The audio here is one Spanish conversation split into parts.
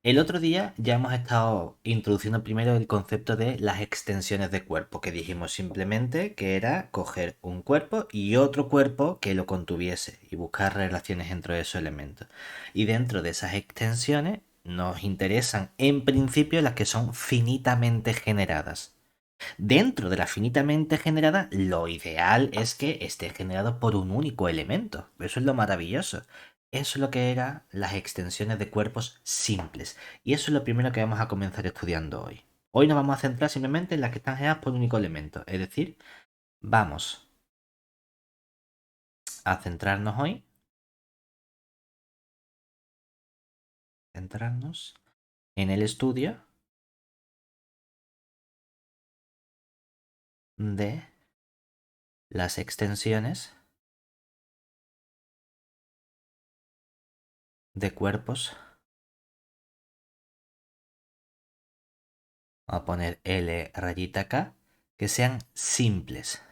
El otro día ya hemos estado introduciendo primero el concepto de las extensiones de cuerpo, que dijimos simplemente que era coger un cuerpo y otro cuerpo que lo contuviese y buscar relaciones entre esos elementos. Y dentro de esas extensiones nos interesan en principio las que son finitamente generadas. Dentro de la finitamente generada, lo ideal es que esté generado por un único elemento. Eso es lo maravilloso. Eso es lo que eran las extensiones de cuerpos simples. Y eso es lo primero que vamos a comenzar estudiando hoy. Hoy nos vamos a centrar simplemente en las que están generadas por un único elemento. Es decir, vamos a centrarnos en el estudio de las extensiones de cuerpos. Vamos a poner L rayita acá, que sean simples.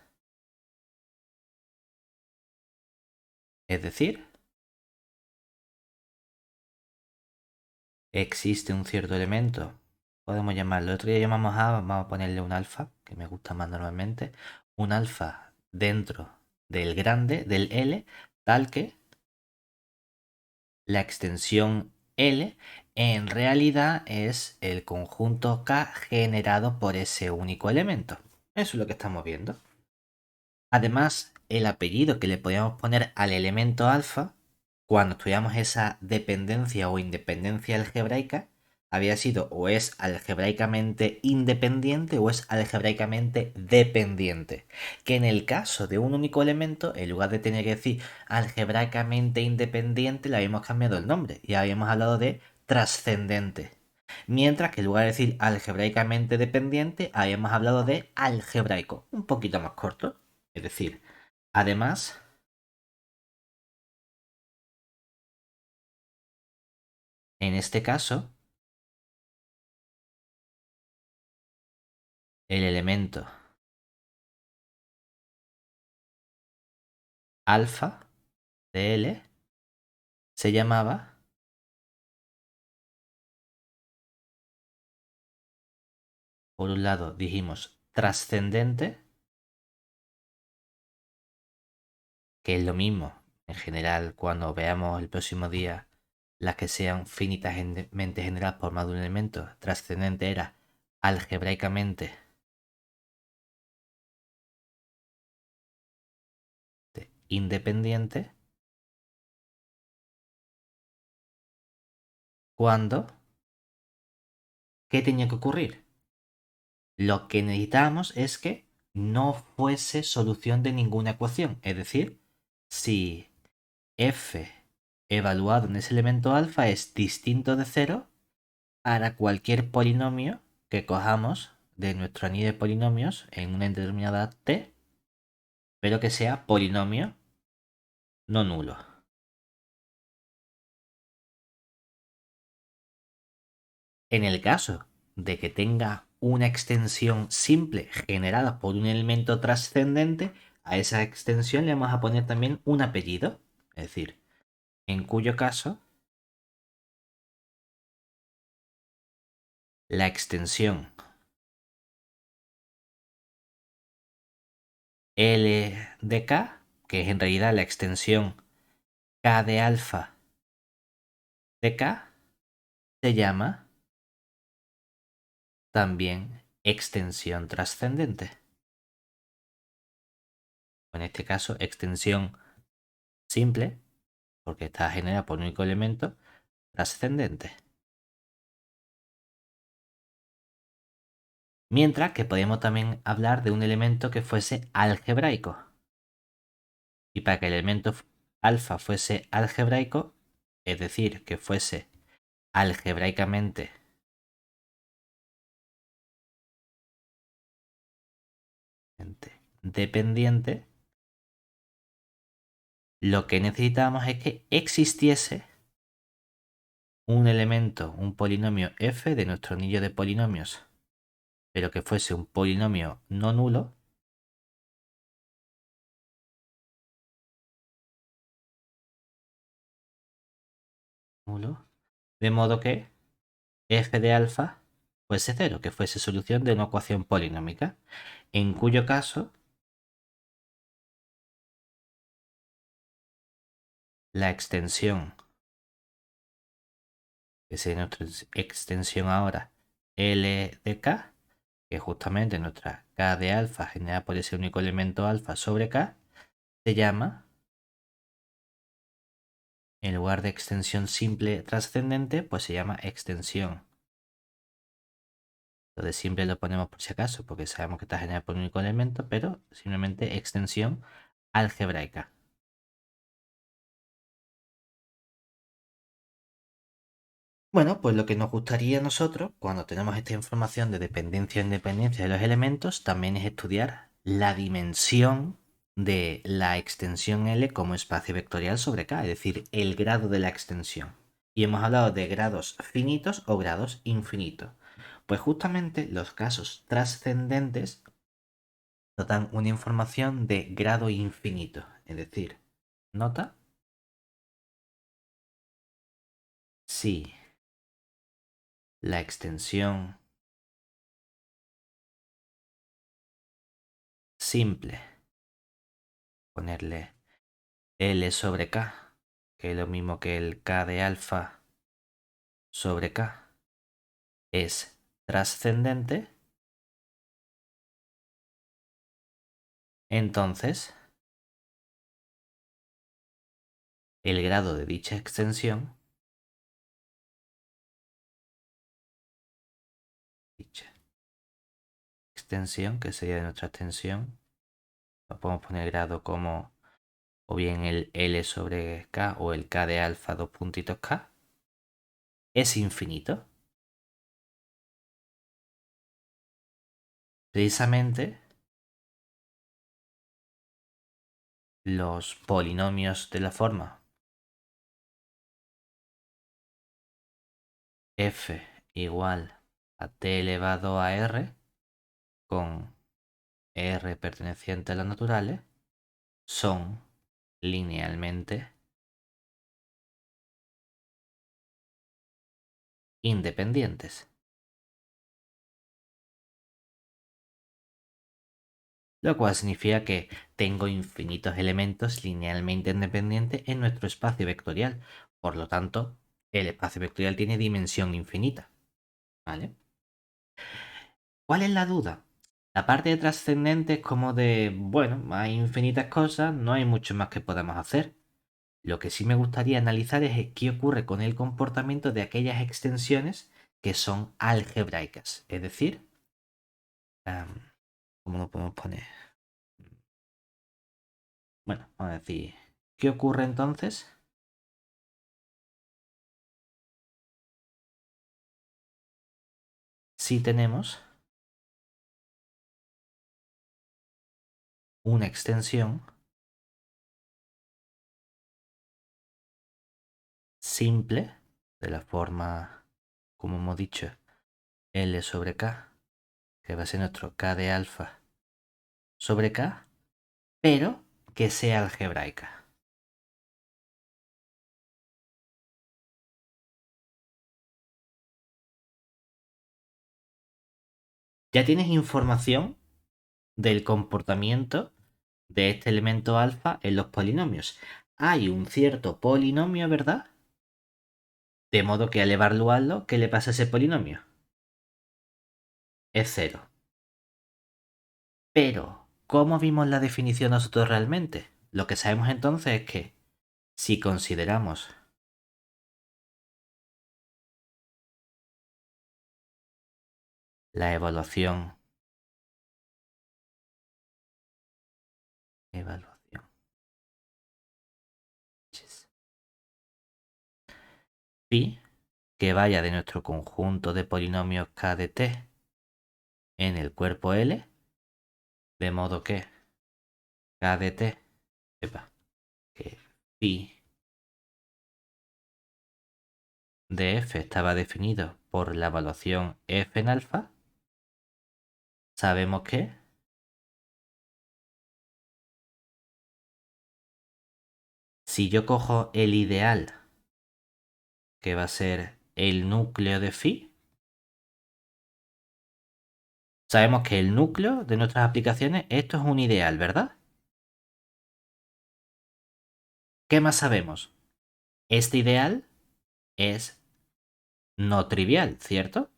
Es decir, existe un cierto elemento, podemos llamarlo, el otro día llamamos A, vamos a ponerle un alfa, que me gusta más normalmente, un alfa dentro del grande, del L, tal que la extensión L en realidad es el conjunto K generado por ese único elemento. Eso es lo que estamos viendo. Además, el apellido que le podíamos poner al elemento alfa, cuando estudiamos esa dependencia o independencia algebraica, había sido o es algebraicamente independiente o es algebraicamente dependiente. Que en el caso de un único elemento, en lugar de tener que decir algebraicamente independiente, le habíamos cambiado el nombre y habíamos hablado de trascendente. Mientras que en lugar de decir algebraicamente dependiente, habíamos hablado de algebraico, un poquito más corto. Es decir, además, en este caso, el elemento alfa de L se llamaba, por un lado dijimos trascendente, que es lo mismo en general cuando veamos el próximo día las que sean finitamente generadas por más de un elemento. Trascendente era algebraicamente independiente cuando, ¿qué tenía que ocurrir? Lo que necesitábamos es que no fuese solución de ninguna ecuación. Es decir, si f evaluado en ese elemento alfa es distinto de cero, para cualquier polinomio que cojamos de nuestro anillo de polinomios en una determinada t, pero que sea polinomio no nulo. En el caso de que tenga una extensión simple generada por un elemento trascendente, a esa extensión le vamos a poner también un apellido. Es decir, en cuyo caso la extensión L de K, que es en realidad la extensión K de alfa de K, se llama también extensión trascendente. En este caso, extensión simple, porque está generada por un único elemento, trascendente. Mientras que podemos también hablar de un elemento que fuese algebraico. Y para que el elemento alfa fuese algebraico, es decir, que fuese algebraicamente dependiente, lo que necesitamos es que existiese un elemento, un polinomio f de nuestro anillo de polinomios, pero que fuese un polinomio no nulo, nulo, de modo que f de alfa fuese 0, que fuese solución de una ecuación polinómica, en cuyo caso la extensión, que sería nuestra extensión ahora, L de K, que es justamente nuestra K de alfa generada por ese único elemento alfa sobre K, se llama, en lugar de extensión simple trascendente, pues se llama extensión. Entonces siempre lo ponemos por si acaso, porque sabemos que está generada por un único elemento, pero simplemente extensión algebraica. Bueno, pues lo que nos gustaría a nosotros, cuando tenemos esta información de dependencia e independencia de los elementos, también es estudiar la dimensión de la extensión L como espacio vectorial sobre K, es decir, el grado de la extensión. Y hemos hablado de grados finitos o grados infinitos. Pues justamente los casos trascendentes nos dan una información de grado infinito, es decir, nota si la extensión simple, ponerle L sobre K, que es lo mismo que el K de alfa sobre K, es trascendente, entonces el grado de dicha extensión, que sería de nuestra extensión, lo podemos poner grado como o bien el L sobre K o el K de alfa dos puntitos K, es infinito. Precisamente los polinomios de la forma f igual a t elevado a r con r perteneciente a las naturales son linealmente independientes. Lo cual significa que tengo infinitos elementos linealmente independientes en nuestro espacio vectorial. Por lo tanto, el espacio vectorial tiene dimensión infinita. ¿Vale? ¿Cuál es la duda? La parte de trascendente es como de, bueno, hay infinitas cosas, no hay mucho más que podamos hacer. Lo que sí me gustaría analizar es qué ocurre con el comportamiento de aquellas extensiones que son algebraicas. Es decir, ¿cómo lo podemos poner? Bueno, vamos a decir, ¿qué ocurre entonces si tenemos una extensión simple de la forma, como hemos dicho, L sobre K, que va a ser nuestro K de alfa sobre K, pero que sea algebraica? Ya tienes información del comportamiento de este elemento alfa en los polinomios. Hay un cierto polinomio, ¿verdad? De modo que al evaluarlo, ¿qué le pasa a ese polinomio? Es cero. Pero, ¿cómo vimos la definición nosotros realmente? Lo que sabemos entonces es que si consideramos la evaluación phi que vaya de nuestro conjunto de polinomios k de t en el cuerpo L, de modo que k de t, que phi de f estaba definido por la evaluación f en alfa, sabemos que si yo cojo el ideal, que va a ser el núcleo de phi, Sabemos que el núcleo de nuestras aplicaciones, esto es un ideal, ¿verdad? ¿Qué más sabemos? Este ideal es no trivial, ¿cierto?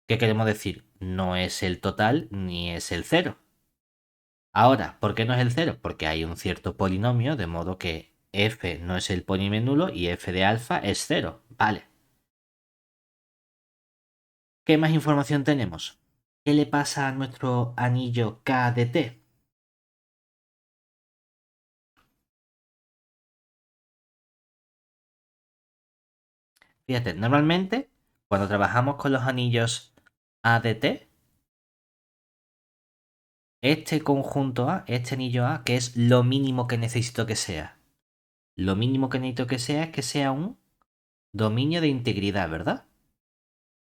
¿Qué queremos decir? No es el total ni es el cero. Ahora, ¿por qué no es el cero? Porque hay un cierto polinomio, de modo que f no es el polinomio nulo y f de alfa es cero. Vale. ¿Qué más información tenemos? ¿Qué le pasa a nuestro anillo K de T? Fíjate, normalmente cuando trabajamos con los anillos A de T, este conjunto A, este anillo A, que es lo mínimo que necesito que sea. Lo mínimo que necesito que sea un dominio de integridad, ¿verdad?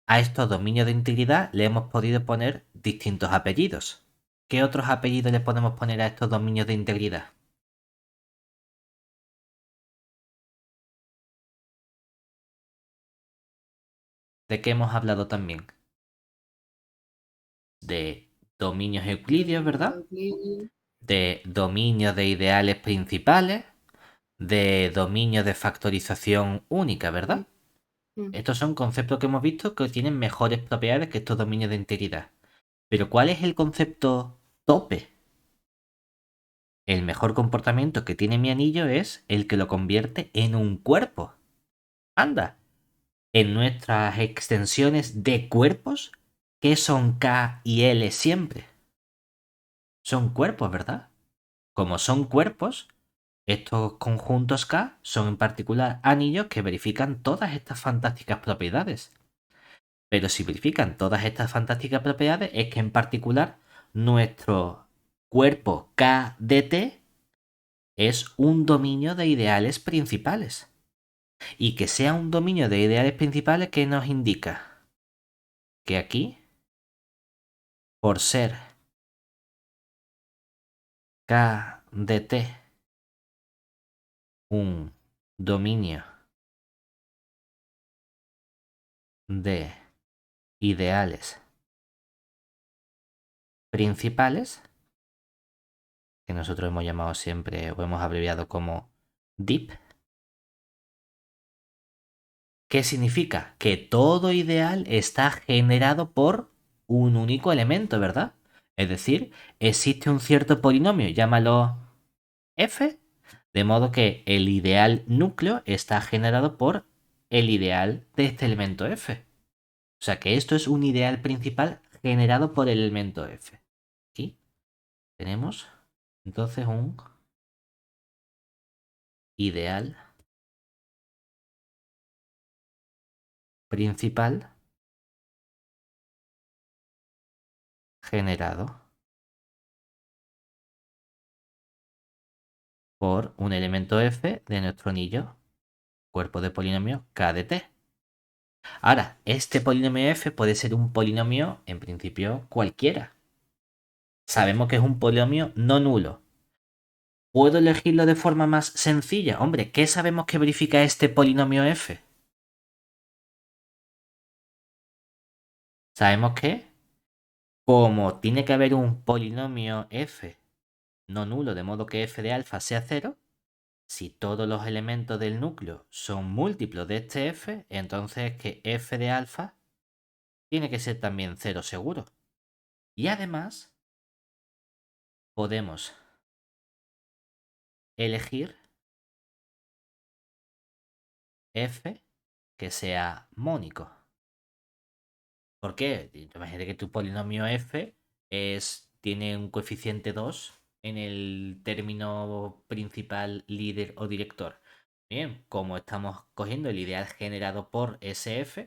A estos dominios de integridad le hemos podido poner distintos apellidos. ¿Qué otros apellidos le podemos poner a estos dominios de integridad? ¿De qué hemos hablado también? De dominios euclideos, ¿verdad? De dominios de ideales principales, de dominios de factorización única, ¿verdad? Estos son conceptos que hemos visto que tienen mejores propiedades que estos dominios de integridad. Pero ¿cuál es el concepto tope? El mejor comportamiento que tiene mi anillo es el que lo convierte en un cuerpo. Anda, en nuestras extensiones de cuerpos, ¿qué son K y L siempre? Son cuerpos, ¿verdad? Como son cuerpos, estos conjuntos K son en particular anillos que verifican todas estas fantásticas propiedades. Pero si verifican todas estas fantásticas propiedades, es que en particular nuestro cuerpo K de T es un dominio de ideales principales. Y que sea un dominio de ideales principales, ¿qué nos indica? Que aquí, por ser K de T un dominio de ideales principales, que nosotros hemos llamado siempre o hemos abreviado como DIP, ¿qué significa? Que todo ideal está generado por un único elemento, ¿verdad? Es decir, existe un cierto polinomio, llámalo f, de modo que el ideal núcleo está generado por el ideal de este elemento f. O sea que esto es un ideal principal generado por el elemento f. Aquí tenemos entonces un ideal principal generado por un elemento f de nuestro anillo cuerpo de polinomio k de t. Ahora, este polinomio f puede ser un polinomio en principio cualquiera. Sabemos que es un polinomio no nulo. ¿Puedo elegirlo de forma más sencilla? Hombre, ¿qué sabemos que verifica este polinomio f? Sabemos que, como tiene que haber un polinomio f no nulo, de modo que f de alfa sea cero, si todos los elementos del núcleo son múltiplos de este f, entonces que f de alfa tiene que ser también cero seguro. Y además, podemos elegir f que sea mónico. ¿Por qué? Imagínate que tu polinomio f tiene un coeficiente 2 en el término principal, líder o director. Bien, como estamos cogiendo el ideal generado por ese f,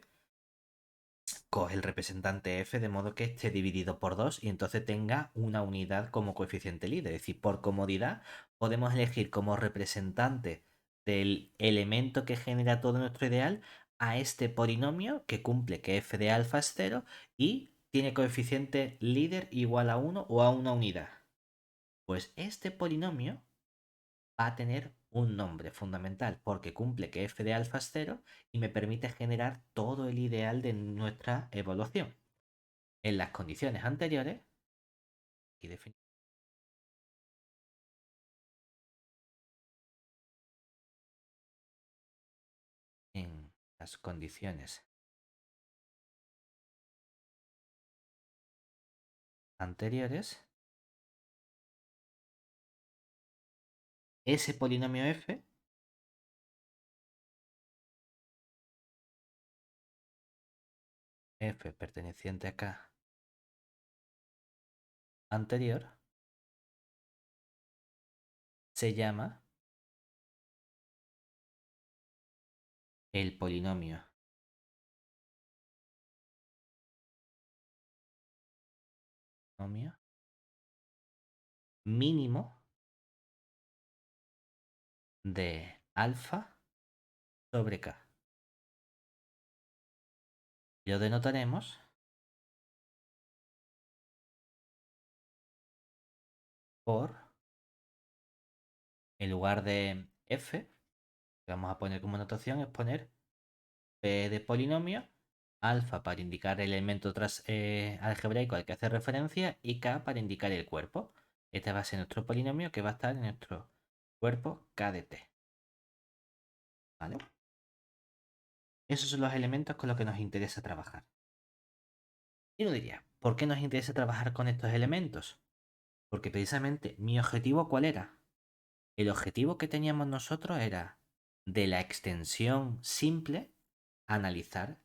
coge el representante f de modo que esté dividido por 2 y entonces tenga una unidad como coeficiente líder. Es decir, por comodidad podemos elegir como representante del elemento que genera todo nuestro ideal a este polinomio que cumple que f de alfa es 0 y tiene coeficiente líder igual a 1 o a una unidad. Pues este polinomio va a tener un nombre fundamental porque cumple que f de alfa es 0 y me permite generar todo el ideal de nuestra evaluación. En las condiciones anteriores, y definimos en las condiciones anteriores, ese polinomio f perteneciente a K anterior, se llama el polinomio mínimo de alfa sobre K. Lo denotaremos por, en lugar de f, que vamos a poner como notación, es poner p de polinomio, alfa para indicar el elemento algebraico al que hace referencia y k para indicar el cuerpo. Este va a ser nuestro polinomio que va a estar en nuestro cuerpo k de t. ¿Vale? Esos son los elementos con los que nos interesa trabajar. Y uno diría, ¿por qué nos interesa trabajar con estos elementos? Porque precisamente mi objetivo, ¿cuál era? El objetivo que teníamos nosotros era de la extensión simple analizar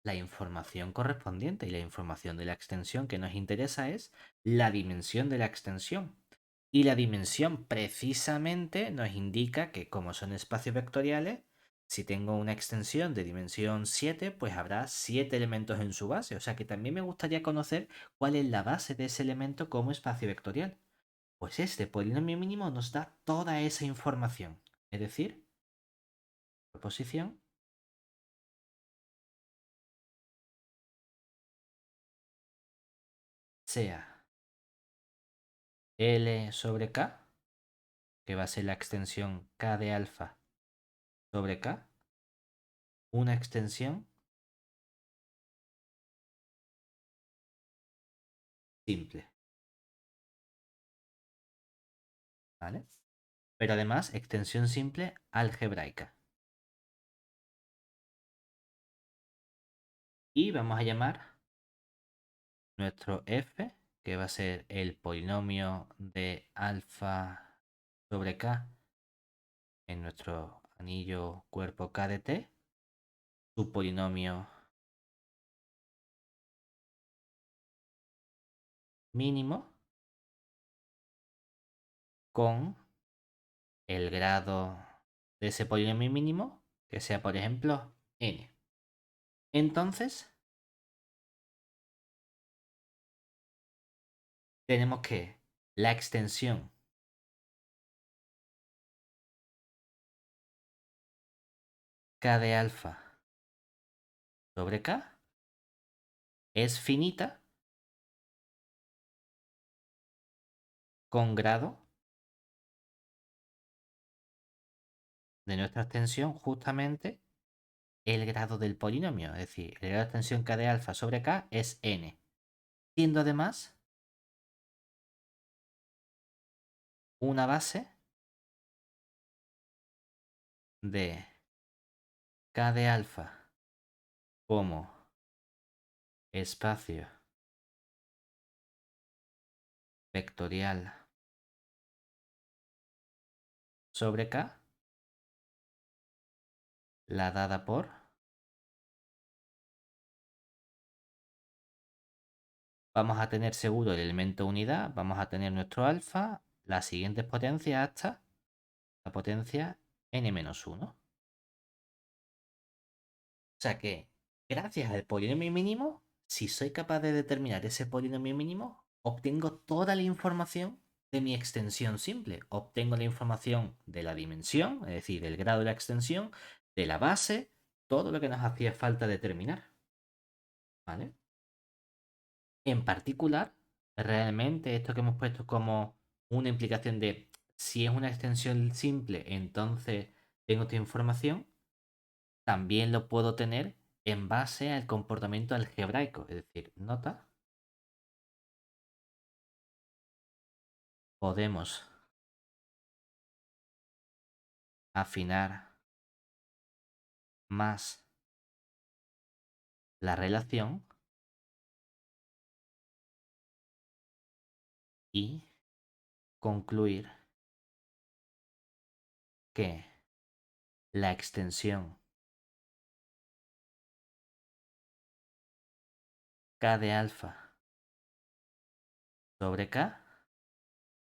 la información correspondiente y la información de la extensión que nos interesa es la dimensión de la extensión. Y la dimensión precisamente nos indica que como son espacios vectoriales, si tengo una extensión de dimensión 7, pues habrá 7 elementos en su base. O sea que también me gustaría conocer cuál es la base de ese elemento como espacio vectorial. Pues este polinomio mínimo nos da toda esa información. Es decir, proposición sea L sobre K, que va a ser la extensión K de alfa sobre K, una extensión simple. ¿Vale? Pero además, extensión simple algebraica. Y vamos a llamar nuestro f, que va a ser el polinomio de alfa sobre K en nuestro anillo cuerpo K de T, su polinomio mínimo con el grado de ese polinomio mínimo, que sea por ejemplo n. Entonces, tenemos que la extensión K de alfa sobre K es finita con grado de nuestra extensión justamente el grado del polinomio. Es decir, el grado de extensión K de alfa sobre K es n. Siendo además una base de K de alfa como espacio vectorial sobre K, la dada por vamos a tener seguro el elemento unidad, vamos a tener nuestro alfa, las siguientes potencias hasta la potencia n-1. O sea que, gracias al polinomio mínimo, si soy capaz de determinar ese polinomio mínimo, obtengo toda la información de mi extensión simple. Obtengo la información de la dimensión, es decir, el grado de la extensión, de la base, todo lo que nos hacía falta determinar. ¿Vale? En particular, realmente esto que hemos puesto como una implicación de si es una extensión simple, entonces tengo esta información, también lo puedo tener en base al comportamiento algebraico. Es decir, nota podemos afinar más la relación y concluir que la extensión k de alfa sobre k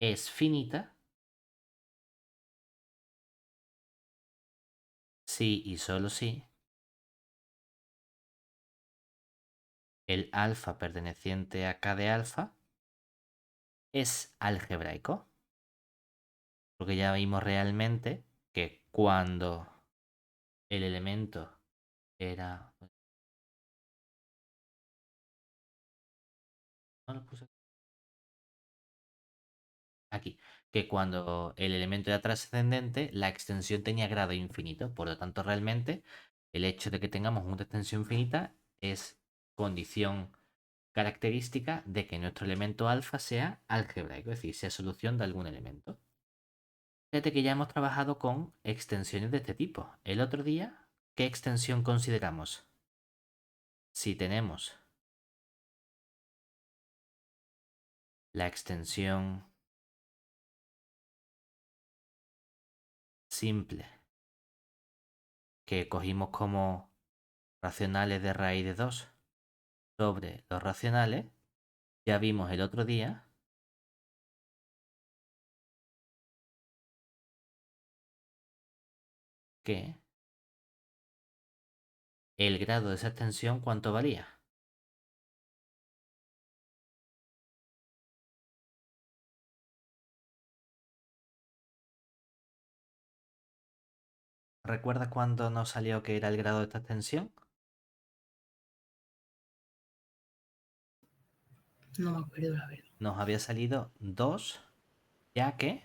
es finita si y solo si el alfa perteneciente a k de alfa es algebraico. Porque ya vimos realmente que cuando el elemento era... No lo puse aquí. Que cuando el elemento era trascendente, la extensión tenía grado infinito. Por lo tanto, realmente, el hecho de que tengamos una extensión finita es condición característica de que nuestro elemento alfa sea algebraico, es decir, sea solución de algún elemento. Fíjate que ya hemos trabajado con extensiones de este tipo. El otro día, ¿qué extensión consideramos? Si tenemos la extensión simple que cogimos como racionales de raíz de 2 sobre los racionales, ya vimos el otro día que el grado de esa extensión, ¿cuánto valía? ¿Recuerdas cuándo nos salió que era el grado de esta extensión? No me acuerdo, la verdad. Nos había salido 2, ya que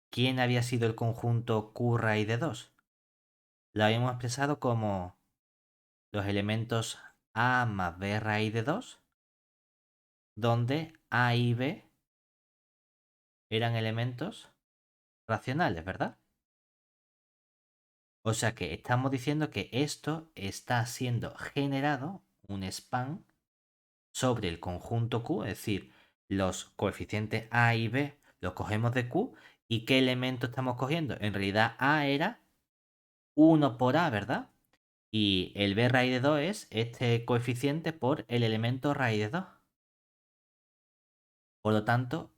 ¿quién había sido el conjunto Q raíz de 2? Lo habíamos expresado como los elementos A más B raíz de 2, donde A y B eran elementos racionales, ¿verdad? O sea que estamos diciendo que esto está siendo generado, un span, sobre el conjunto Q, es decir, los coeficientes A y B los cogemos de Q. ¿Y qué elemento estamos cogiendo? En realidad A era 1 por A, ¿verdad? Y el B raíz de 2 es este coeficiente por el elemento raíz de 2. Por lo tanto,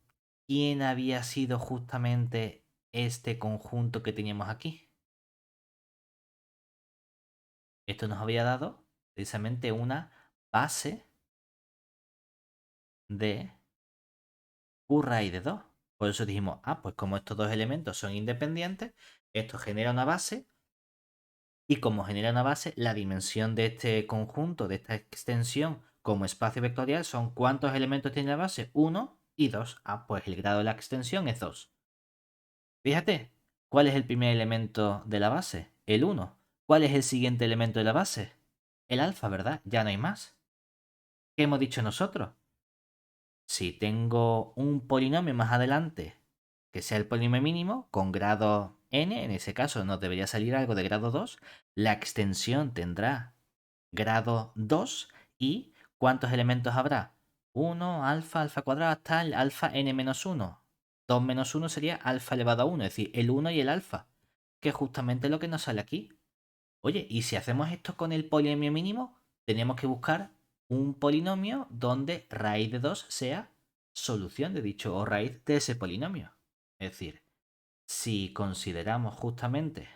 ¿quién había sido justamente este conjunto que teníamos aquí? Esto nos había dado precisamente una base de Q raíz de 2. Por eso dijimos, pues como estos dos elementos son independientes, esto genera una base. Y como genera una base, la dimensión de este conjunto, de esta extensión como espacio vectorial, son ¿cuántos elementos tiene la base? 1 y 2. Pues el grado de la extensión es 2. Fíjate, ¿cuál es el primer elemento de la base? El 1. ¿Cuál es el siguiente elemento de la base? El alfa, ¿verdad? Ya no hay más. ¿Qué hemos dicho nosotros? Si tengo un polinomio más adelante que sea el polinomio mínimo con grado n, en ese caso nos debería salir algo de grado 2, la extensión tendrá grado 2 y ¿cuántos elementos habrá? 1, alfa, alfa cuadrado hasta el alfa n menos 1. 2 menos 1 sería alfa elevado a 1, es decir, el 1 y el alfa, que es justamente lo que nos sale aquí. Oye, y si hacemos esto con el polinomio mínimo, tenemos que buscar un polinomio donde raíz de 2 sea solución de dicho o raíz de ese polinomio. Es decir, si consideramos justamente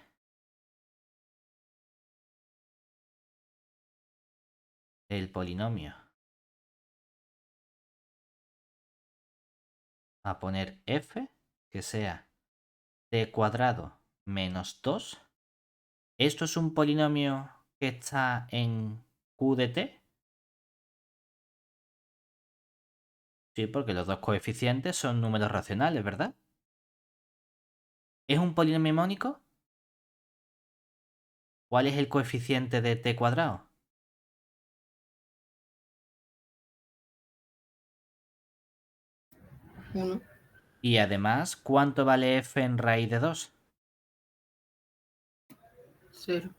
el polinomio a poner f, que sea t cuadrado menos 2, ¿esto es un polinomio que está en Q de t? Sí, porque los dos coeficientes son números racionales, ¿verdad? ¿Es un polinomio mónico? ¿Cuál es el coeficiente de t cuadrado? 1, Y además, ¿cuánto vale f en raíz de 2? 0.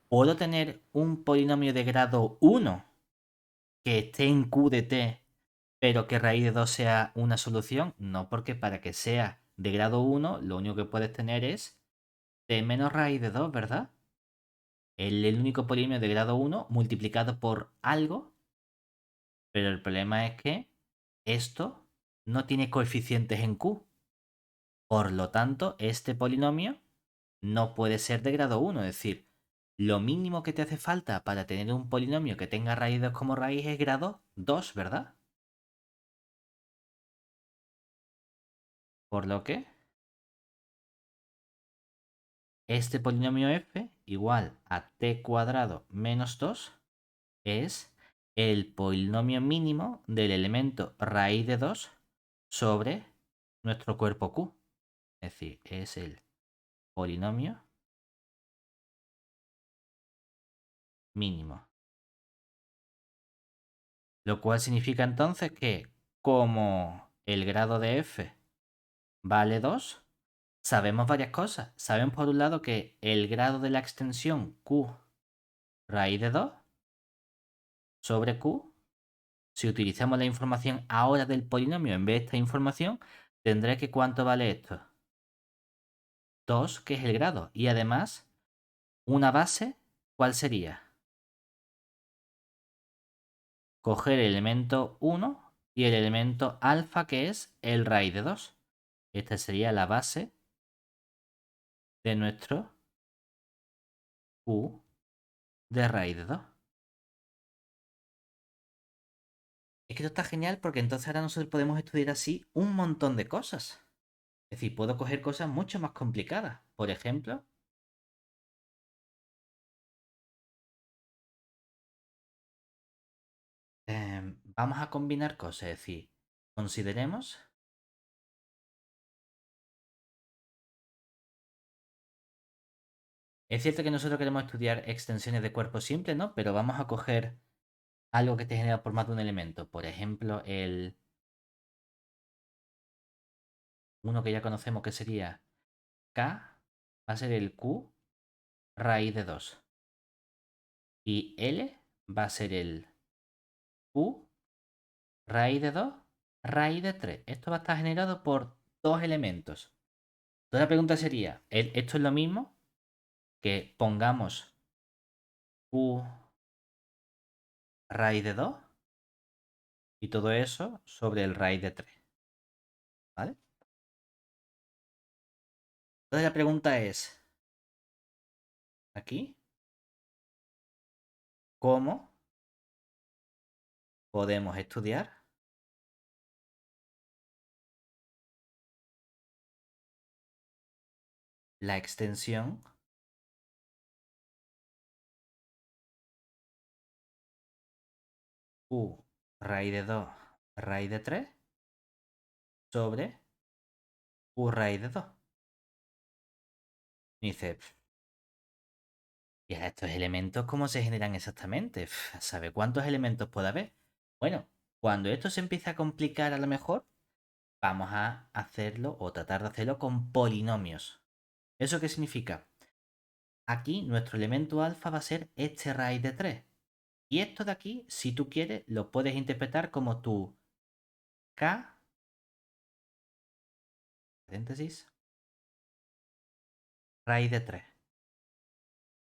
¿Puedo tener un polinomio de grado 1 que esté en Q de t, pero que raíz de 2 sea una solución? No, porque para que sea de grado 1, lo único que puedes tener es t menos raíz de 2, ¿verdad? El único polinomio de grado 1 multiplicado por algo, pero el problema es que esto no tiene coeficientes en Q. Por lo tanto, este polinomio no puede ser de grado 1. Es decir, lo mínimo que te hace falta para tener un polinomio que tenga raíz 2 como raíz es grado 2, ¿verdad? Por lo que este polinomio f igual a t cuadrado menos 2 es el polinomio mínimo del elemento raíz de 2 sobre nuestro cuerpo Q. Es decir, es el polinomio mínimo. Lo cual significa entonces que como el grado de f vale 2, sabemos varias cosas. Sabemos por un lado que el grado de la extensión Q raíz de 2 sobre Q, si utilizamos la información ahora del polinomio en vez de esta información, tendré que ¿cuánto vale esto? 2, que es el grado. Y además, una base, ¿cuál sería? Coger el elemento 1 y el elemento alfa, que es el raíz de 2. Esta sería la base de nuestro Q de raíz de 2. Es que esto está genial porque entonces ahora nosotros podemos estudiar así un montón de cosas. Es decir, puedo coger cosas mucho más complicadas. Por ejemplo, vamos a combinar cosas. Es decir, consideremos. Es cierto que nosotros queremos estudiar extensiones de cuerpo simple, ¿no? Pero vamos a coger algo que esté generado por más de un elemento. Por ejemplo, el uno que ya conocemos que sería K, va a ser el Q raíz de 2. Y L va a ser el Q raíz de 2 raíz de 3. Esto va a estar generado por dos elementos. Entonces la pregunta sería, ¿esto es lo mismo que pongamos Q raíz de 2 y todo eso sobre el raíz de 3? ¿Vale? Entonces la pregunta es, aquí, ¿cómo podemos estudiar la extensión Q raíz de 2 raíz de 3 sobre Q raíz de 2? Y dice, ¿y a estos elementos cómo se generan exactamente? ¿Sabe cuántos elementos puede haber? Bueno, cuando esto se empieza a complicar a lo mejor, vamos a hacerlo o tratar de hacerlo con polinomios. ¿Eso qué significa? Aquí nuestro elemento alfa va a ser este raíz de 3. Y esto de aquí, si tú quieres, lo puedes interpretar como tu K, paréntesis, raíz de 3.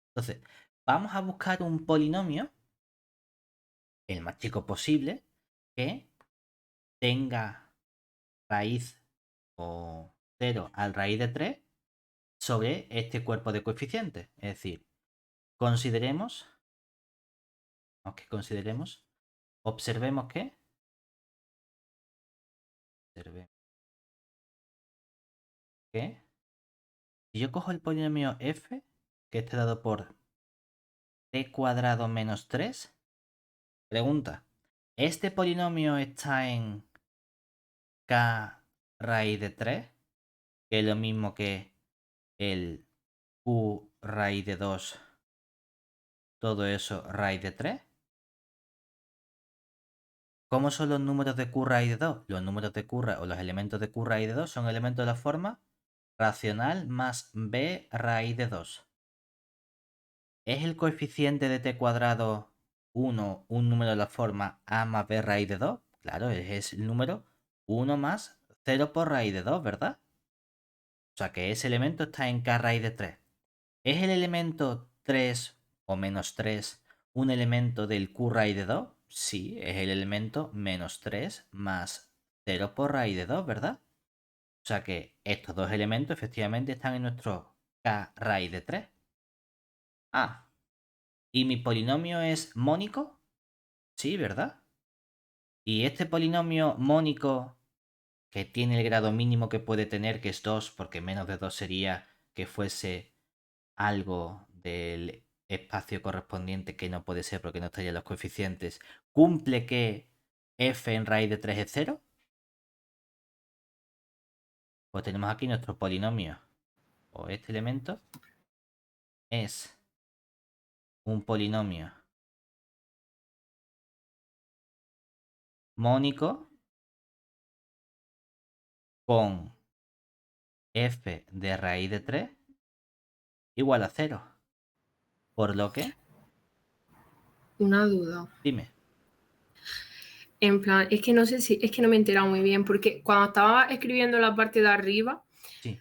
Entonces, vamos a buscar un polinomio, el más chico posible, que tenga raíz o 0 al raíz de 3 sobre este cuerpo de coeficientes. Es decir, consideremos, aunque consideremos, observemos que, observemos que, si yo cojo el polinomio f, que está dado por t cuadrado menos 3, pregunta, ¿este polinomio está en k raíz de 3? Que es lo mismo que el q raíz de 2, todo eso raíz de 3. ¿Cómo son los números de Q raíz de 2? Los números de Q o los elementos de Q raíz de 2 son elementos de la forma racional más b raíz de 2. ¿Es el coeficiente de t cuadrado 1 un número de la forma a más b raíz de 2? Claro, es el número 1 más 0 por raíz de 2, ¿verdad? O sea que ese elemento está en k raíz de 3. ¿Es el elemento 3 o menos 3 un elemento del q raíz de 2? Sí, es el elemento menos 3 más 0 por raíz de 2, ¿verdad? O sea que estos dos elementos efectivamente están en nuestro k raíz de 3. Ah, ¿y mi polinomio es mónico? Sí, ¿verdad? Y este polinomio mónico que tiene el grado mínimo que puede tener, que es 2, porque menos de 2 sería que fuese algo del espacio correspondiente que no puede ser porque no estarían los coeficientes, ¿cumple que f en raíz de 3 es 0? Pues tenemos aquí nuestro polinomio, o este elemento es un polinomio mónico con f de raíz de 3 igual a 0. Por lo que, Una duda. dime, En plan, es que no sé si, es que no me he enterado muy bien, porque cuando estaba escribiendo la parte de arriba, sí,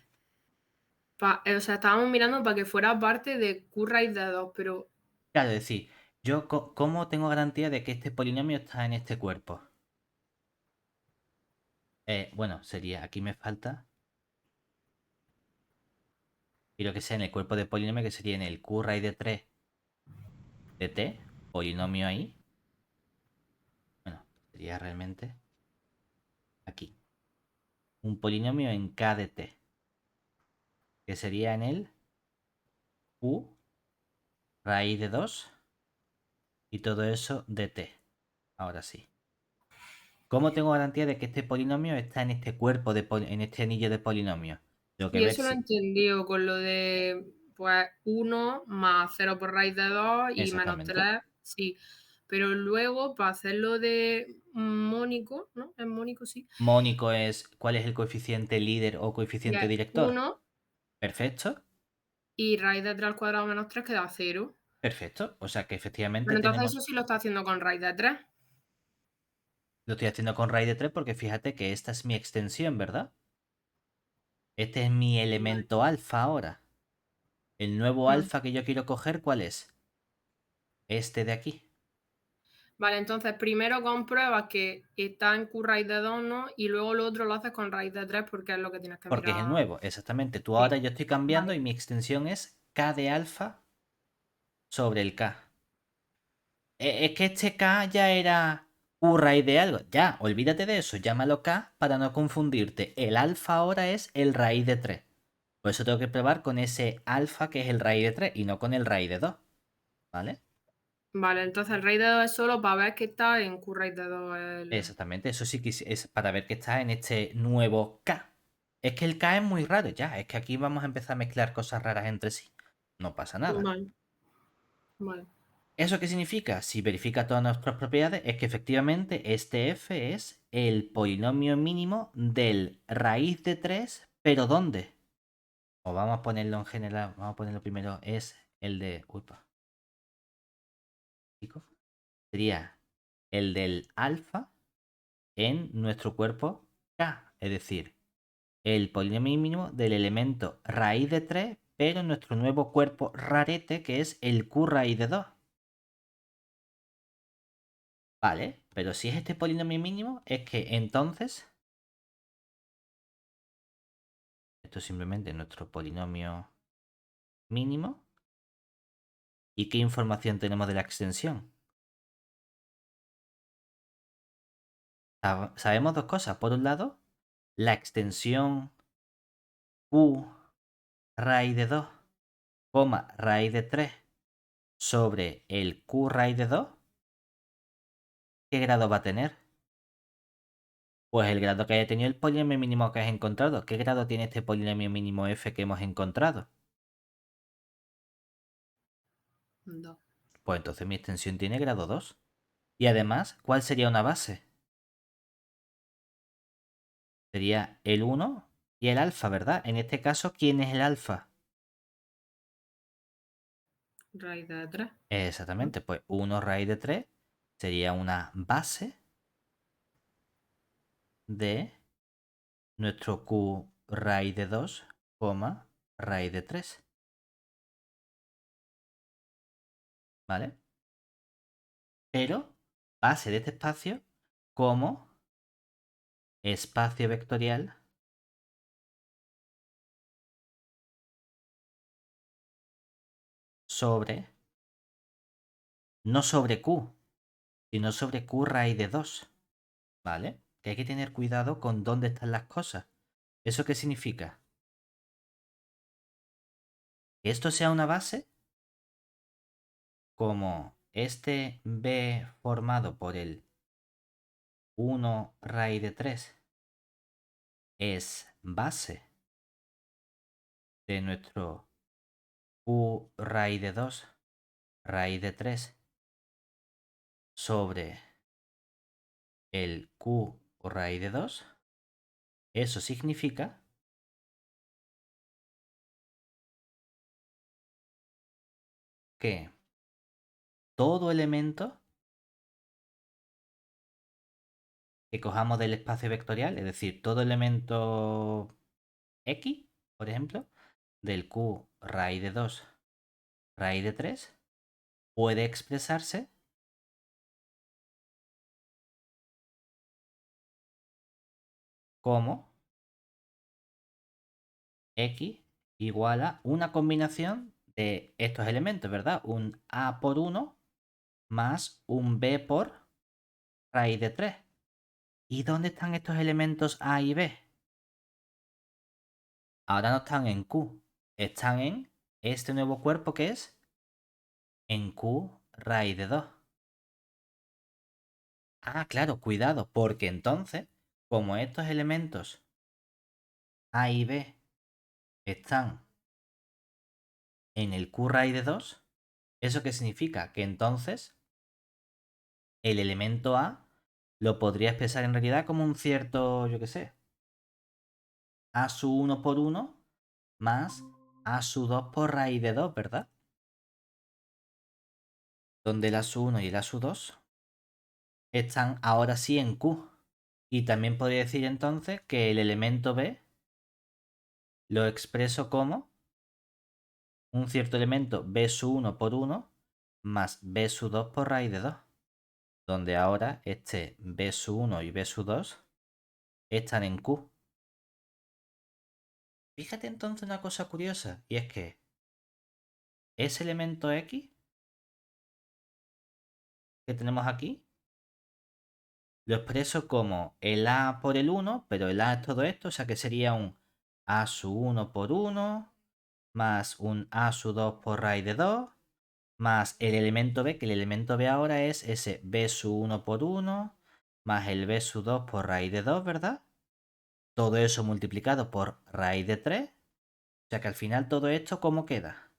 o sea, estábamos mirando para que fuera parte de Q raíz de 2, pero claro, es decir, yo ¿cómo tengo garantía de que este polinomio está en este cuerpo? Bueno, sería, aquí me falta, quiero que sea en el cuerpo de polinomio, que sería en el q raíz de 3 de t, polinomio ahí. Bueno, sería realmente aquí. Un polinomio en k de t, que sería en el q raíz de 2 y todo eso de t. Ahora sí. ¿Cómo tengo garantía de que este polinomio está en este cuerpo, en este anillo de polinomio? Tengo que y ver eso lo he si... entendido con lo de pues 1 más 0 por raíz de 2 y menos Exactamente. 3, sí. Pero luego, para hacerlo de mónico, ¿no? Es mónico, sí. Mónico es cuál es el coeficiente líder o Y coeficiente es director. 1 Perfecto. y raíz de 3 al cuadrado menos 3 queda 0. Perfecto. O sea que efectivamente Pero entonces eso tenemos... sí lo está haciendo con raíz de 3. Lo estoy haciendo con raíz de 3 porque fíjate que esta es mi extensión, ¿verdad? Este es mi Vale. elemento alfa ahora. El nuevo Mm. alfa que yo quiero coger, ¿cuál es? Este de aquí. Vale, entonces primero compruebas que está en Q raíz de 2, ¿no? Y luego lo otro lo haces con raíz de 3 porque es lo que tienes que Porque es el mirar. nuevo, exactamente. Tú Sí, ahora yo estoy cambiando vale. y mi extensión es k de alfa sobre el k. Es que este k ya era u raíz de algo. Ya, olvídate de eso. Llámalo k para no confundirte. El alfa ahora es el raíz de 3. Por eso tengo que probar con ese alfa que es el raíz de 3 y no con el raíz de 2. ¿Vale? Vale, entonces el raíz de 2 es solo para ver que está en Q raíz de 2. Exactamente, eso sí que es para ver que está en este nuevo K. Es que el K es muy raro ya, es que aquí vamos a empezar a mezclar cosas raras entre sí. No pasa nada. Vale, vale. ¿Eso qué significa? Si verifica todas nuestras propiedades, es que efectivamente este f es el polinomio mínimo del raíz de 3, pero ¿dónde? O vamos a ponerlo en general, vamos a ponerlo primero, es el de... Upa, chicos. Sería el del alfa en nuestro cuerpo K, es decir, el polinomio mínimo del elemento raíz de 3, pero en nuestro nuevo cuerpo rarete que es el Q raíz de 2. Vale, pero si es este polinomio mínimo, es que entonces, esto es simplemente nuestro polinomio mínimo. ¿Y qué información tenemos de la extensión? Sabemos dos cosas. Por un lado, la extensión Q raíz de 2, raíz de 3 sobre el Q raíz de 2, ¿qué grado va a tener? Pues el grado que haya tenido el polinomio mínimo que has encontrado. ¿Qué grado tiene este polinomio mínimo f que hemos encontrado? 2. Pues entonces mi extensión tiene grado 2. Y además, ¿cuál sería una base? Sería el 1 y el alfa, ¿verdad? En este caso, ¿quién es el alfa? Raíz de 3. Exactamente, pues 1 raíz de 3 sería una base de nuestro q raíz de 2, raíz de 3. ¿Vale? Pero base de este espacio como espacio vectorial sobre, no sobre q, sino sobre q raíz de 2. ¿Vale? Que hay que tener cuidado con dónde están las cosas. ¿Eso qué significa? Que esto sea una base como este B formado por el 1 raíz de 3 es base de nuestro q raíz de 2 raíz de 3 sobre el q raíz de 2, eso significa que todo elemento que cojamos del espacio vectorial, es decir, todo elemento x, por ejemplo, del q raíz de 2 raíz de 3, puede expresarse como x igual a una combinación de estos elementos, ¿verdad? Un a por 1 más un b por raíz de 3. ¿Y dónde están estos elementos a y b? Ahora no están en q, están en este nuevo cuerpo que es en q raíz de 2. Ah, claro, cuidado, porque entonces, como estos elementos a y b están en el q raíz de 2, ¿eso qué significa? Que entonces el elemento A lo podría expresar en realidad como un cierto, yo qué sé, A su 1 por 1 más A su 2 por raíz de 2, ¿verdad? Donde el A su 1 y el A su 2 están ahora sí en Q. Y también podría decir entonces que el elemento B lo expreso como un cierto elemento B su 1 por 1 más B su 2 por raíz de 2. Donde ahora este B su 1 y B su 2 están en Q. Fíjate entonces una cosa curiosa, y es que ese elemento X que tenemos aquí lo expreso como el A por el 1, pero el A es todo esto, o sea que sería un A su 1 por 1 más un A su 2 por raíz de 2 más el elemento B, que el elemento B ahora es ese B su 1 por 1 más el B su 2 por raíz de 2, ¿verdad? Todo eso multiplicado por raíz de 3, o sea que al final todo esto, ¿cómo queda?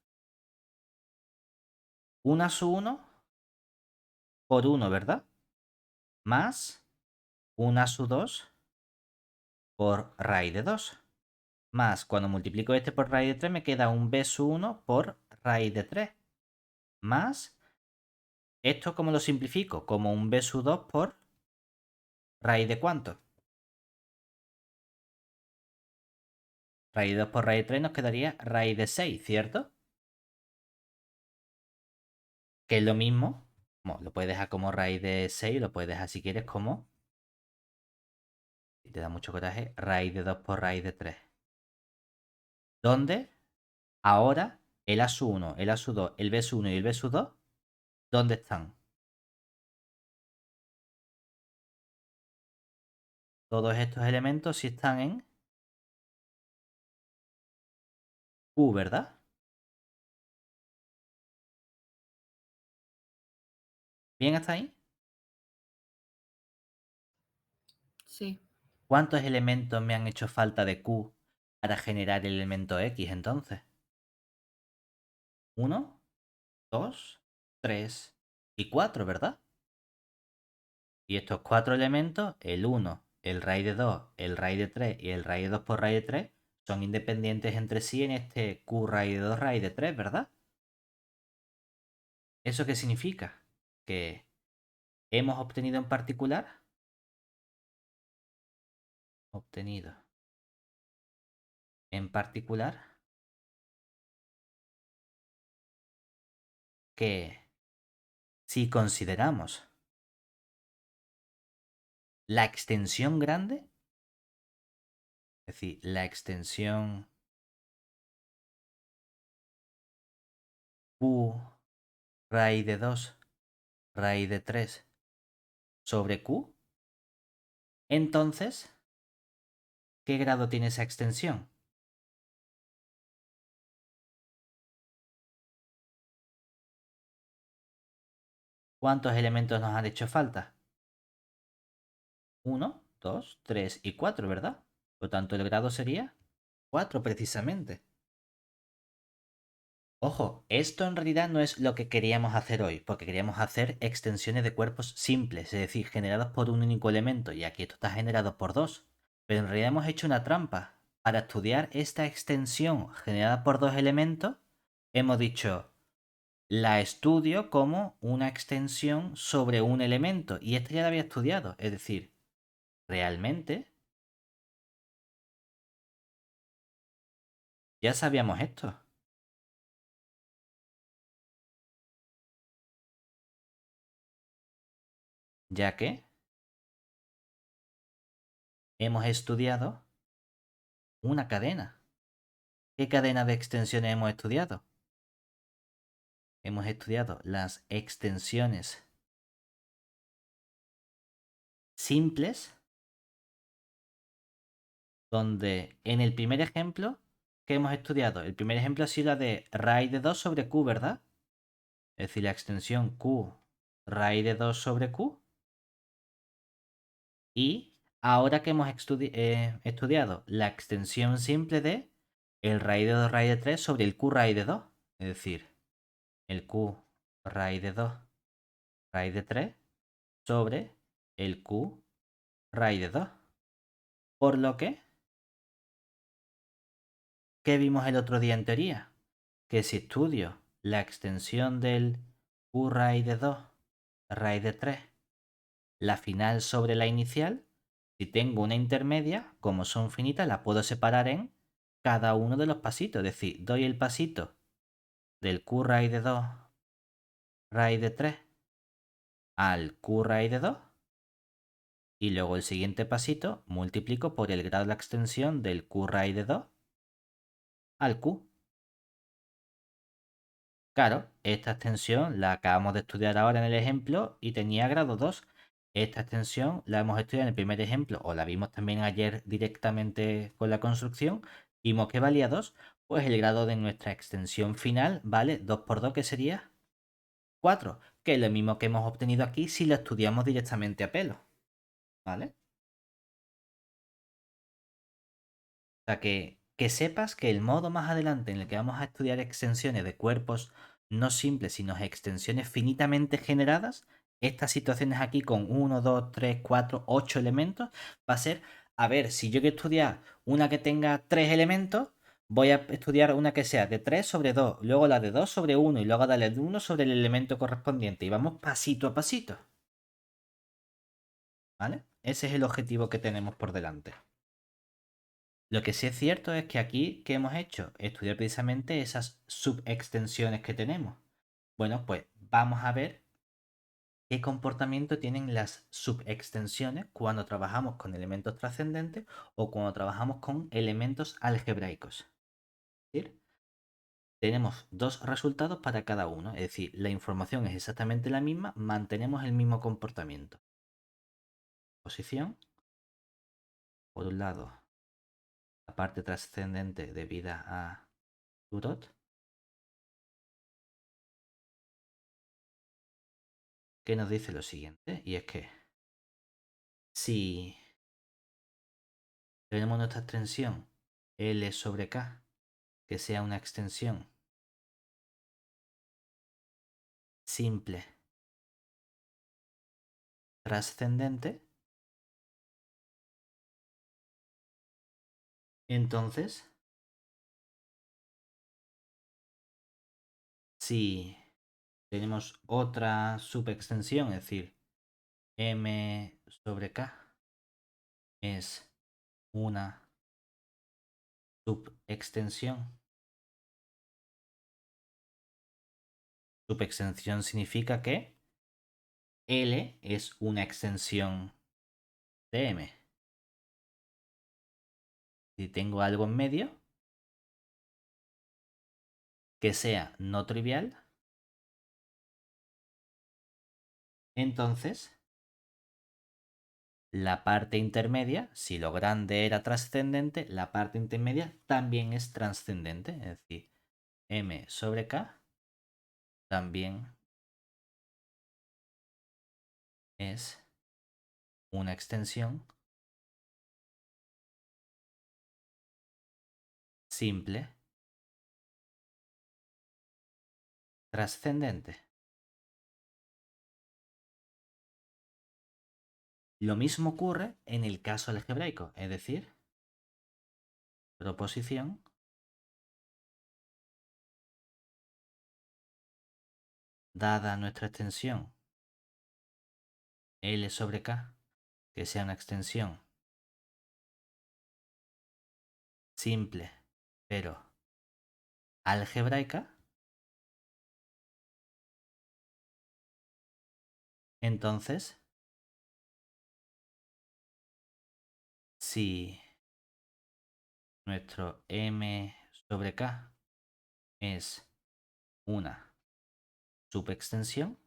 1 a su 1 por 1, ¿verdad? Más 1 a su 2 por raíz de 2. Más cuando multiplico este por raíz de 3 me queda un b su 1 por raíz de 3. Más esto, ¿cómo lo simplifico? Como un b su 2 por raíz de cuánto. Raíz de 2 por raíz de 3 nos quedaría raíz de 6, ¿cierto? Que es lo mismo. Bueno, lo puedes dejar como raíz de 6, lo puedes dejar si quieres como, si te da mucho coraje, raíz de 2 por raíz de 3. ¿Dónde? Ahora el a su 1, el a su 2, el b su 1 y el b su 2, ¿dónde están? Todos estos elementos sí están en Q, ¿verdad? ¿Bien hasta ahí? Sí. ¿Cuántos elementos me han hecho falta de Q para generar el elemento X entonces? 1, 2, 3 y 4, ¿verdad? Y estos 4 elementos, el 1, el raíz de 2, el raíz de 3 y el raíz de 2 por raíz de 3 son independientes entre sí en este q raíz de 2 raíz de 3, ¿verdad? ¿Eso qué significa? Que hemos obtenido en particular, obtenido en particular, que si consideramos la extensión grande, es decir, la extensión q raíz de 2 raíz de 3 sobre q, entonces, ¿qué grado tiene esa extensión? ¿Cuántos elementos nos han hecho falta? 1, 2, 3 y 4, ¿verdad? Por lo tanto, el grado sería 4 precisamente. Ojo, esto en realidad no es lo que queríamos hacer hoy, porque queríamos hacer extensiones de cuerpos simples, es decir, generados por un único elemento, y aquí esto está generado por dos. Pero en realidad hemos hecho una trampa. Para estudiar esta extensión generada por dos elementos, hemos dicho, la estudio como una extensión sobre un elemento, y esta ya la había estudiado, es decir, realmente ya sabíamos esto, ya que hemos estudiado una cadena. ¿Qué cadena de extensiones hemos estudiado? Hemos estudiado las extensiones simples, donde en el primer ejemplo que hemos estudiado, el primer ejemplo ha sido la de raíz de 2 sobre q, ¿verdad? Es decir, la extensión q raíz de 2 sobre q. Y ahora que hemos estudiado la extensión simple de el raíz de 2 raíz de 3 sobre el q raíz de 2, es decir, el q raíz de 2 raíz de 3 sobre el q raíz de 2. Por lo que, ¿qué vimos el otro día en teoría? Que si estudio la extensión del q raíz de 2 raíz de 3, la final sobre la inicial, si tengo una intermedia, como son finitas, la puedo separar en cada uno de los pasitos. Es decir, doy el pasito del q raíz de 2 raíz de 3 al q raíz de 2 y luego el siguiente pasito multiplico por el grado de la extensión del q raíz de 2 al q. Claro, esta extensión la acabamos de estudiar ahora en el ejemplo y tenía grado 2. Esta extensión la hemos estudiado en el primer ejemplo o la vimos también ayer directamente con la construcción. Vimos que valía 2, pues el grado de nuestra extensión final vale 2 por 2, que sería 4, que es lo mismo que hemos obtenido aquí si lo estudiamos directamente a pelo. ¿Vale? O sea, que sepas que el modo más adelante en el que vamos a estudiar extensiones de cuerpos no simples, sino extensiones finitamente generadas, estas situaciones aquí con 1, 2, 3, 4, 8 elementos, va a ser, a ver, si yo quiero estudiar una que tenga 3 elementos, voy a estudiar una que sea de 3 sobre 2, luego la de 2 sobre 1 y luego la de 1 sobre el elemento correspondiente. Y vamos pasito a pasito. ¿Vale? Ese es el objetivo que tenemos por delante. Lo que sí es cierto es que aquí, ¿qué hemos hecho? Estudiar precisamente esas subextensiones que tenemos. Bueno, pues vamos a ver qué comportamiento tienen las subextensiones cuando trabajamos con elementos trascendentes o cuando trabajamos con elementos algebraicos. Es decir, tenemos dos resultados para cada uno, es decir, la información es exactamente la misma, mantenemos el mismo comportamiento. Posición, por un lado, la parte trascendente debida a Turot, que nos dice lo siguiente, y es que si tenemos nuestra extensión L sobre K, que sea una extensión simple trascendente, Entonces, si tenemos otra subextensión, es decir, m sobre k es una subextensión. Subextensión significa que L es una extensión de M. Si tengo algo en medio que sea no trivial, entonces la parte intermedia, si lo grande era trascendente, la parte intermedia también es trascendente. Es decir, M sobre K también es una extensión simple trascendente. Lo mismo ocurre en el caso algebraico, es decir, proposición dada nuestra extensión L sobre K, que sea una extensión simple pero algebraica, entonces si nuestro M sobre K es una subextensión,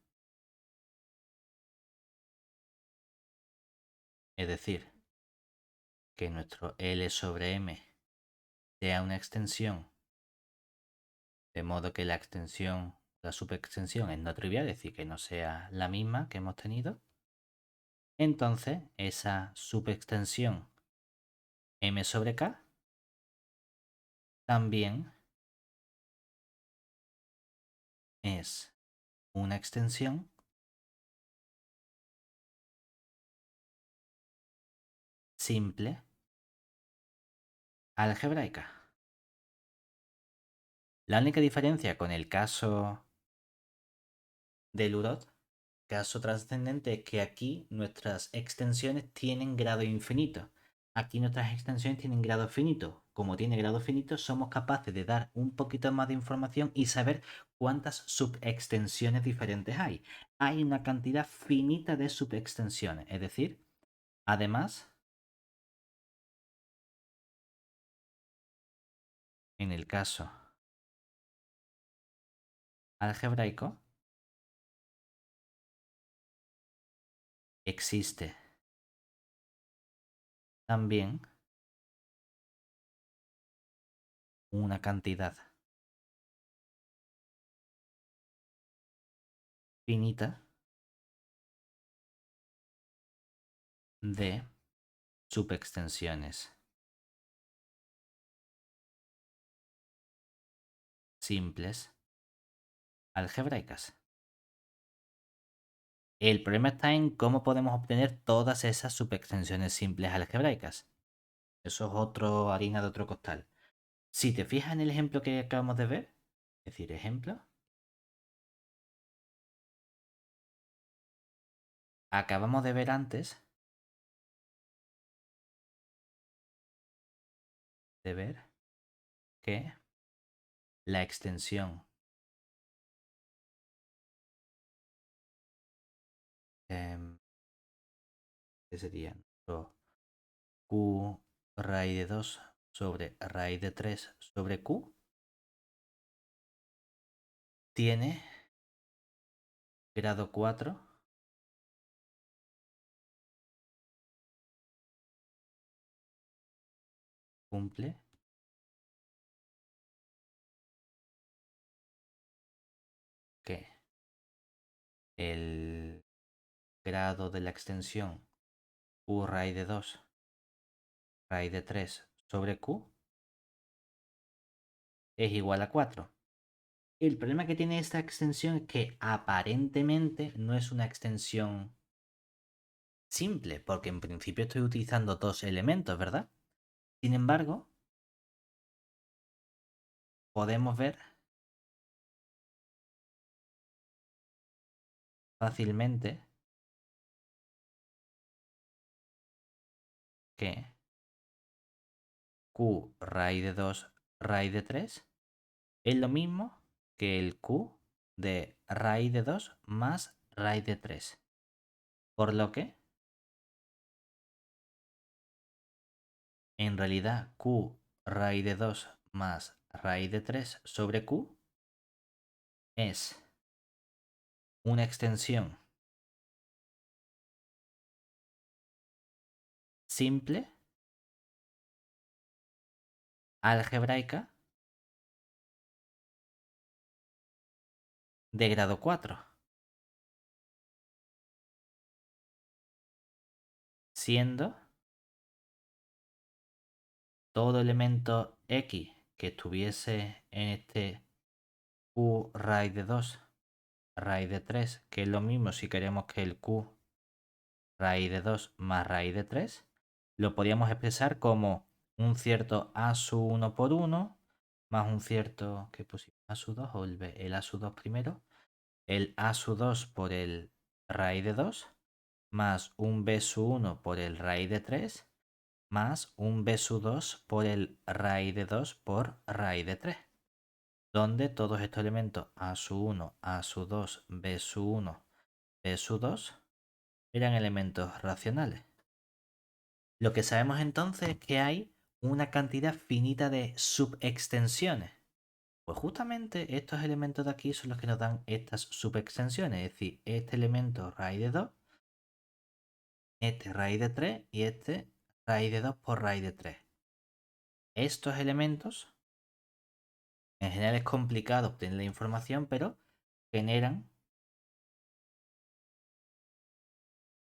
es decir, que nuestro L sobre M sea una extensión, de modo que la extensión, la subextensión es no trivial, es decir, que no sea la misma que hemos tenido, entonces esa subextensión M sobre K también es una extensión simple algebraica. La única diferencia con el caso del UROT, caso trascendente, es que aquí nuestras extensiones tienen grado infinito. Aquí nuestras extensiones tienen grado finito. Como tiene grado finito, somos capaces de dar un poquito más de información y saber cuántas subextensiones diferentes hay. Hay una cantidad finita de subextensiones. Es decir, además, en el caso algebraico, existe también una cantidad finita de subextensiones simples algebraicas. El problema está en cómo podemos obtener todas esas subextensiones simples algebraicas. Eso es otro harina de otro costal. Si te fijas en el ejemplo que acabamos de ver, es decir, ejemplo, acabamos de ver antes de ver que la extensión que sería q raíz de 2 sobre raíz de 3 sobre q tiene grado 4 cumple que el grado de la extensión q raíz de 2 raíz de 3 sobre q es igual a 4. El problema que tiene esta extensión es que aparentemente no es una extensión simple, porque en principio estoy utilizando dos elementos, ¿verdad? Sin embargo, podemos ver fácilmente que Q raíz de 2 raíz de 3 es lo mismo que el Q de raíz de 2 más raíz de 3. Por lo que, en realidad, Q raíz de 2 más raíz de 3 sobre Q es una extensión simple, algebraica, de grado 4, siendo todo elemento X que estuviese en este Q raíz de 2 raíz de 3, que es lo mismo si queremos que el Q raíz de 2 más raíz de 3, lo podríamos expresar como un cierto A sub 1 por 1 más un cierto, que pusimos A sub 2 o el A sub 2 primero, el A sub 2 por el raíz de 2 más un B sub 1 por el raíz de 3 más un B sub 2 por el raíz de 2 por raíz de 3, donde todos estos elementos A sub 1, A sub 2, B sub 1, B sub 2 eran elementos racionales. Lo que sabemos entonces es que hay una cantidad finita de subextensiones. Pues justamente estos elementos de aquí son los que nos dan estas subextensiones, es decir, este elemento raíz de 2, este raíz de 3 y este raíz de 2 por raíz de 3. Estos elementos, en general es complicado obtener la información, pero generan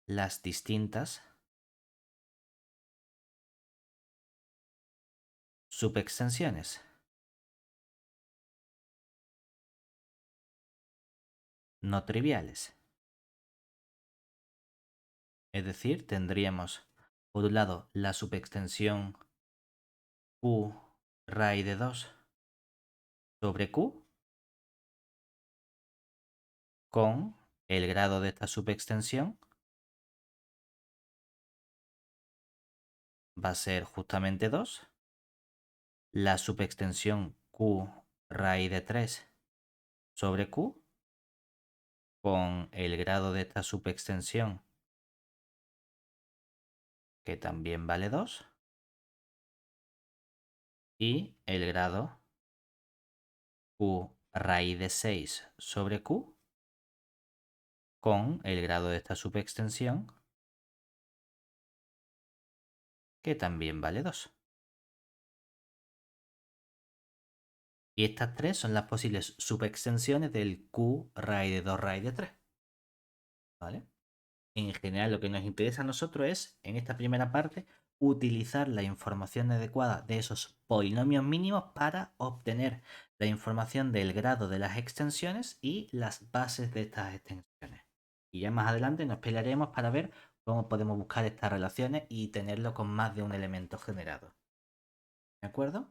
las distintas subextensiones. No triviales. Es decir, tendríamos por un lado la subextensión Q raíz de 2 sobre Q con el grado de esta subextensión va a ser justamente 2. La subextensión Q raíz de 3 sobre Q con el grado de esta subextensión que también vale 2 y el grado Q raíz de 6 sobre Q con el grado de esta subextensión que también vale 2. Y estas tres son las posibles subextensiones del Q raíz de 2 raíz de 3. ¿Vale? En general lo que nos interesa a nosotros es, en esta primera parte, utilizar la información adecuada de esos polinomios mínimos para obtener la información del grado de las extensiones y las bases de estas extensiones. Y ya más adelante nos pelearemos para ver cómo podemos buscar estas relaciones y tenerlo con más de un elemento generado. ¿De acuerdo?